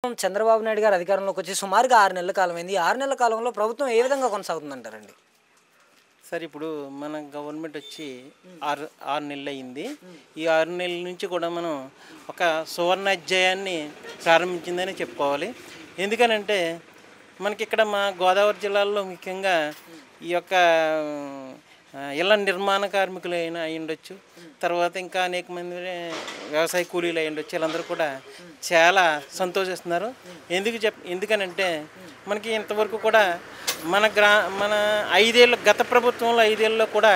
చంద్రబాబు నాయుడు గారు అధికారంలోకి వచ్చి సుమారుగా 6 నెలల కాలమైంది. ఈ 6 నెలల కాలంలో ప్రభుత్వం ఏ విధంగా కొనసాగుతుందంటారండి? సార్ ఇప్పుడు మన గవర్నమెంట్ వచ్చి 6 నెలలు అయింది. ఈ 6 నెలల నుంచి కూడా మనం ఒక సువర్ణ అధ్యాయాన్ని ప్రారంభించిందని చెప్పుకోవాలి. ఎందుకనంటే మనకి ఇక్కడ మా గోదావరి జిల్లాలో ముఖ్యంగా ఈ యొక్క ఇళ్ళ నిర్మాణ కార్మికులు అయినా అయి ఉండొచ్చు, తర్వాత ఇంకా అనేక మంది వ్యవసాయ కూలీలు అయి ఉండొచ్చు. వీళ్ళందరూ కూడా చాలా సంతోషిస్తున్నారు. ఎందుకనంటే మనకి ఇంతవరకు కూడా మన 5 ఏళ్ళ గత ప్రభుత్వంలో 5 ఏళ్ళలో కూడా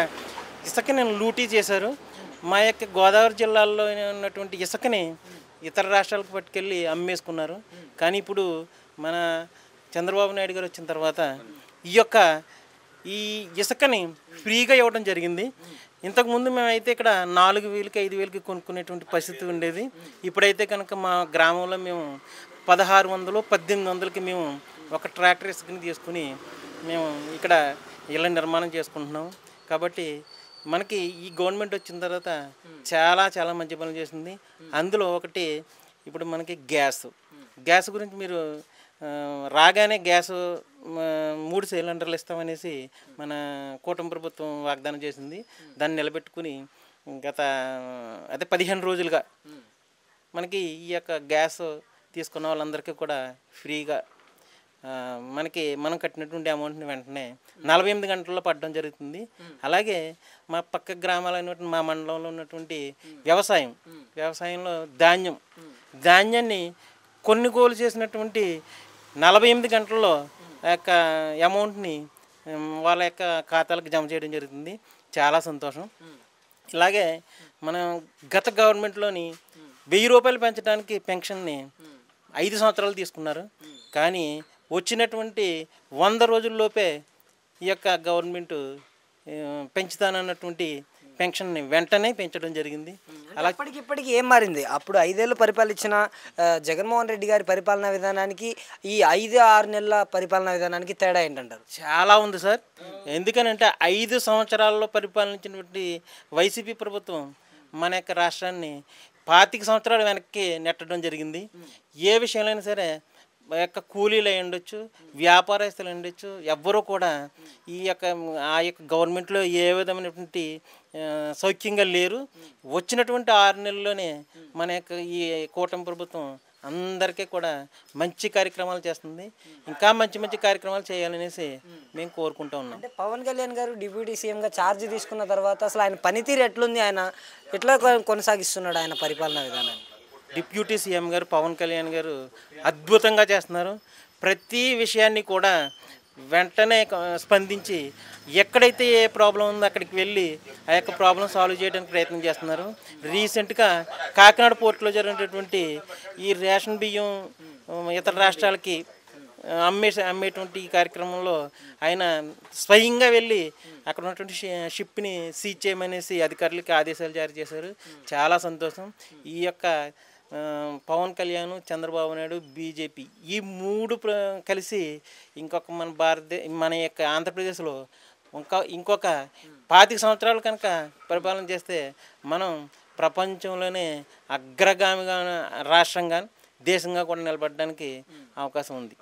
ఇసుకని లూటీ చేశారు. మా యొక్క గోదావరి జిల్లాలో ఉన్నటువంటి ఇసుకని ఇతర రాష్ట్రాలకు పట్టుకెళ్ళి అమ్మేసుకున్నారు. కానీ ఇప్పుడు మన చంద్రబాబు నాయుడు గారు వచ్చిన తర్వాత ఈ ఇసుకని ఫ్రీగా ఇవ్వడం జరిగింది. ఇంతకుముందు మేమైతే ఇక్కడ 4,000కి 5,000కి కొనుక్కునేటువంటి పరిస్థితి ఉండేది. ఇప్పుడైతే కనుక మా గ్రామంలో మేము 1,600 1,800కి మేము ఒక ట్రాక్టర్ ఇసుకని తీసుకుని మేము ఇక్కడ ఇళ్ళ నిర్మాణం చేసుకుంటున్నాం. కాబట్టి మనకి ఈ గవర్నమెంట్ వచ్చిన తర్వాత చాలా చాలా మంచి పనులు చేసింది. అందులో ఒకటి ఇప్పుడు మనకి గ్యాస్ గురించి మీరు రాగానే గ్యాసు 3 సిలిండర్లు ఇస్తామనేసి మన కూటమి ప్రభుత్వం వాగ్దానం చేసింది. దాన్ని నిలబెట్టుకుని అదే 15 రోజులుగా మనకి ఈ యొక్క గ్యాస్ తీసుకున్న వాళ్ళందరికీ కూడా ఫ్రీగా మనం కట్టినటువంటి అమౌంట్ని వెంటనే 48 గంటల్లో పడడం జరుగుతుంది. అలాగే మా పక్క గ్రామాలైనటువంటి మా మండలంలో ఉన్నటువంటి వ్యవసాయంలో ధాన్యాన్ని కొనుగోలు చేసినటువంటి 48 గంటల్లో ఆ యొక్క అమౌంట్ని వాళ్ళ యొక్క ఖాతాలకు జమ చేయడం జరుగుతుంది. చాలా సంతోషం. ఇలాగే మనం గత గవర్నమెంట్లోని 1000 రూపాయలు పెంచడానికి పెన్షన్ని 5 సంవత్సరాలు తీసుకున్నారు. కానీ వచ్చినటువంటి 100 రోజుల్లోపే ఈ యొక్క గవర్నమెంట్ పెంచుతానన్నటువంటి పెన్షన్ని వెంటనే పెంచడం జరిగింది. అలా ఇప్పటికి ఏం మారింది? అప్పుడు 5 ఏళ్ళు పరిపాలించిన జగన్మోహన్ రెడ్డి గారి పరిపాలనా విధానానికి ఈ 5-6 నెలల పరిపాలనా విధానానికి తేడా ఏంటంటారు? చాలా ఉంది సార్. ఎందుకనంటే 5 సంవత్సరాల్లో పరిపాలించినటువంటి వైసీపీ ప్రభుత్వం మన యొక్క రాష్ట్రాన్ని 25 సంవత్సరాలు వెనక్కి నెట్టడం జరిగింది. ఏ విషయంలో సరే యొక్క కూలీలు అయి ఉండొచ్చు, వ్యాపారస్తులు ఉండొచ్చు, ఎవ్వరూ కూడా ఆ యొక్క గవర్నమెంట్లో ఏ విధమైనటువంటి సౌఖ్యంగా లేరు. వచ్చినటువంటి 6 నెలల్లోనే మన యొక్క ఈ కూటమి ప్రభుత్వం అందరికీ కూడా మంచి కార్యక్రమాలు చేస్తుంది. ఇంకా మంచి మంచి కార్యక్రమాలు చేయాలనేసి మేము కోరుకుంటూ ఉన్నాం. అంటే పవన్ కళ్యాణ్ గారు డిప్యూటీ సీఎంగా ఛార్జ్ తీసుకున్న తర్వాత అసలు ఆయన పనితీరు ఎట్లుంది? ఆయన ఎట్లా కొనసాగిస్తున్నాడు ఆయన పరిపాలనా విధానాన్ని? డిప్యూటీ సీఎం గారు పవన్ కళ్యాణ్ గారు అద్భుతంగా చేస్తున్నారు. ప్రతి విషయాన్ని కూడా వెంటనే స్పందించి ఎక్కడైతే ఏ ప్రాబ్లం ఉందో అక్కడికి వెళ్ళి ఆ యొక్క ప్రాబ్లం సాల్వ్ చేయడానికి ప్రయత్నం చేస్తున్నారు. రీసెంట్గా కాకినాడ పోర్టులో జరిగినటువంటి ఈ రేషన్ బియ్యం ఇతర రాష్ట్రాలకి అమ్మేటువంటి ఈ కార్యక్రమంలో ఆయన స్వయంగా వెళ్ళి అక్కడ ఉన్నటువంటి షిప్ని సీజ్ చేయమనేసి అధికారులకి ఆదేశాలు జారీ చేశారు. చాలా సంతోషం. ఈ యొక్క పవన్ కళ్యాణ్, చంద్రబాబు నాయుడు, బీజేపీ ఈ 3 కలిసి మన యొక్క ఆంధ్రప్రదేశ్లో ఇంకొక 25 సంవత్సరాలు కనుక పరిపాలన చేస్తే మనం ప్రపంచంలోనే అగ్రగామిగా రాష్ట్రంగా దేశంగా కూడా నిలబడడానికి అవకాశం ఉంది.